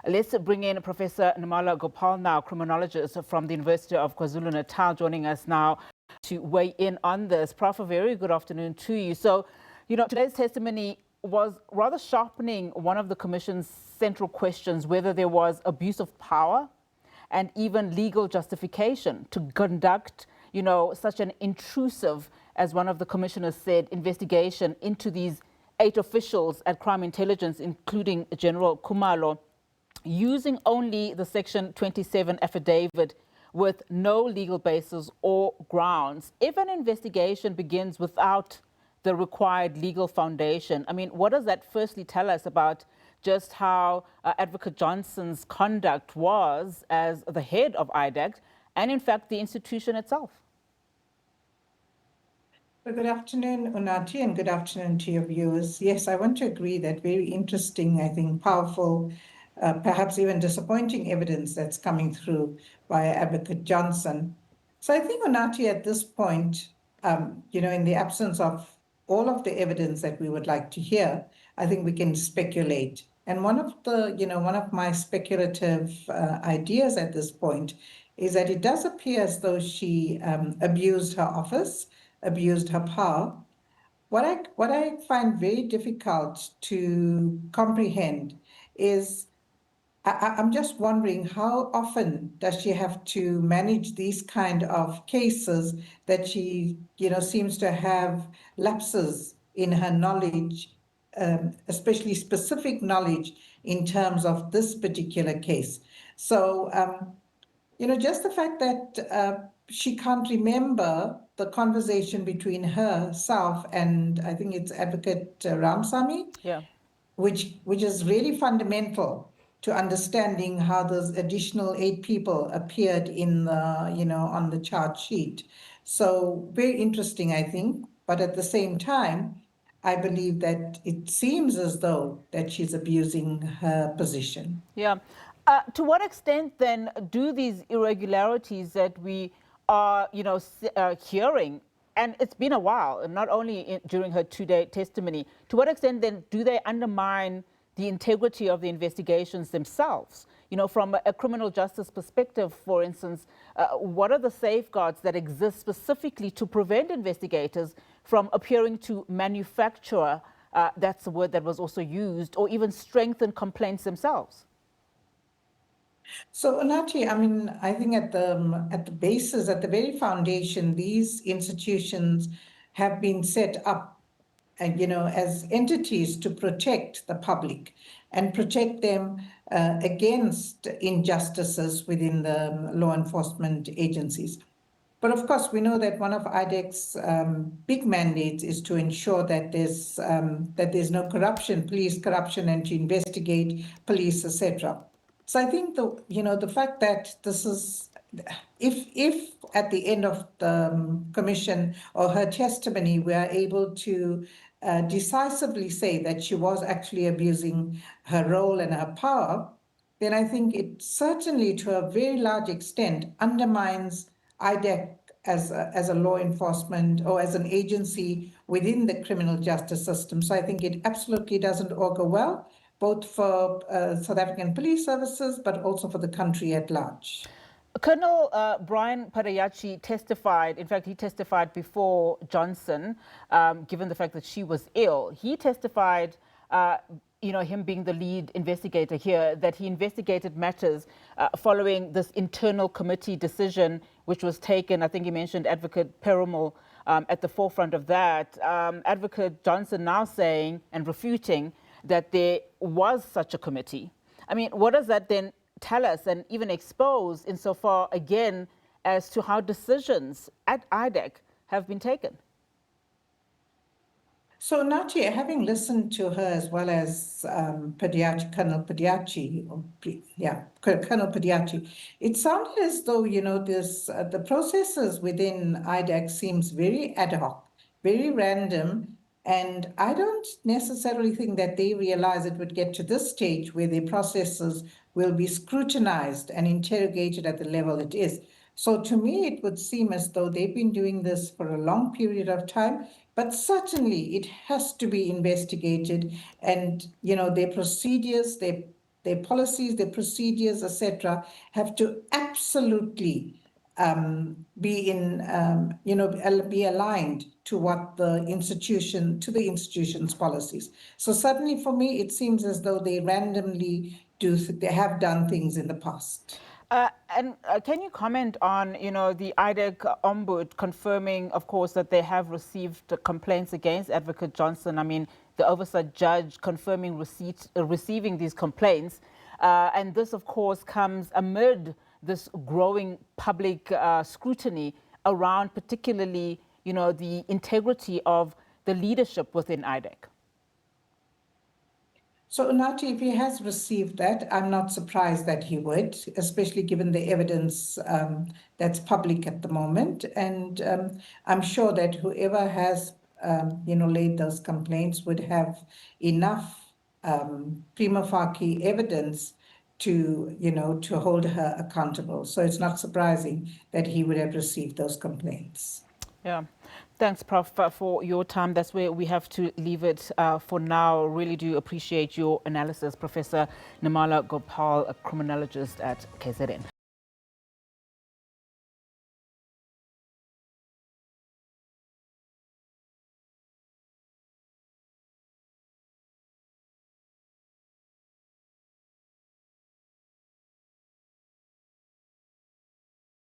Let's bring in Professor Nirmala Gopal now, criminologist from the University of KwaZulu-Natal, joining us now to weigh in on this. Prof, a very good afternoon to you. So, today's testimony was rather sharpening one of the Commission's central questions, whether there was abuse of power and even legal justification to conduct, such an intrusive, as one of the commissioners said, investigation into these 8 officials at Crime Intelligence, including General Khumalo, using only the Section 27 affidavit with no legal basis or grounds. If an investigation begins without the required legal foundation, I mean, what does that firstly tell us about just how Advocate Johnson's conduct was as the head of IDAC and, in fact, the institution itself? Well, good afternoon, Unathi, and good afternoon to your viewers. Yes, I want to agree that very interesting, I think, powerful, perhaps even disappointing evidence that's coming through via Advocate Johnson. So I think, Unathi, at this point, in the absence of all of the evidence that we would like to hear, I think we can speculate. And one of my speculative ideas at this point is that it does appear as though she abused her office, abused her power. What I find very difficult to comprehend is I'm just wondering how often does she have to manage these kind of cases that she, seems to have lapses in her knowledge, especially specific knowledge in terms of this particular case. So, just the fact that she can't remember the conversation between herself and I think it's Advocate Ramsamy, which is really fundamental to understanding how those additional 8 people appeared in the, on the charge sheet. So very interesting, I think. But at the same time, I believe that it seems as though that she's abusing her position. Yeah. To what extent then do these irregularities that we are, hearing, and it's been a while, and not only during her 2-day testimony, to what extent then do they undermine the integrity of the investigations themselves? From a criminal justice perspective, for instance, what are the safeguards that exist specifically to prevent investigators from appearing to manufacture, that's the word that was also used, or even strengthen complaints themselves? So, Unathi, I mean, I think at the basis, at the very foundation, these institutions have been set up, as entities to protect the public and protect them against injustices within the law enforcement agencies. But of course, we know that one of IDEC's big mandates is to ensure that there's no corruption, police corruption, and to investigate police, etc. So I think the fact that this is, if at the end of the commission or her testimony we are able to decisively say that she was actually abusing her role and her power, then I think it certainly, to a very large extent, undermines IDEC as a law enforcement or as an agency within the criminal justice system. So I think it absolutely doesn't augur well, both for South African police services, but also for the country at large. Colonel Brian Parayachi testified, in fact, he testified before Johnson, given the fact that she was ill. He testified, him being the lead investigator here, that he investigated matters following this internal committee decision, which was taken, I think he mentioned Advocate Perumal at the forefront of that. Advocate Johnson now saying and refuting that there was such a committee. I mean, what does that then tell us and even expose insofar, again, as to how decisions at IDEC have been taken? So, Nachi, having listened to her as well as Colonel Padiachi, it sounded as though, the processes within IDEC seems very ad hoc, very random, and I don't necessarily think that they realize it would get to this stage where their processes will be scrutinized and interrogated at the level it is. So to me, it would seem as though they've been doing this for a long period of time, but certainly it has to be investigated, and, their procedures, their their policies, their procedures, etc., have to absolutely be be aligned to what the institution's policies. So certainly for me, it seems as though they randomly they have done things in the past. Can you comment on, the IDEC Ombud confirming, of course, that they have received complaints against Advocate Johnson? I mean, the oversight judge confirming receiving these complaints. And this, of course, comes amid this growing public scrutiny around particularly, the integrity of the leadership within IDEC. So Unathi, if he has received that, I'm not surprised that he would, especially given the evidence that's public at the moment. And I'm sure that whoever has, laid those complaints would have enough prima facie evidence to hold her accountable. So it's not surprising that he would have received those complaints. Yeah. Thanks, Prof, for your time. That's where we have to leave it for now. Really do appreciate your analysis, Professor Nirmala Gopal, a criminologist at KZN.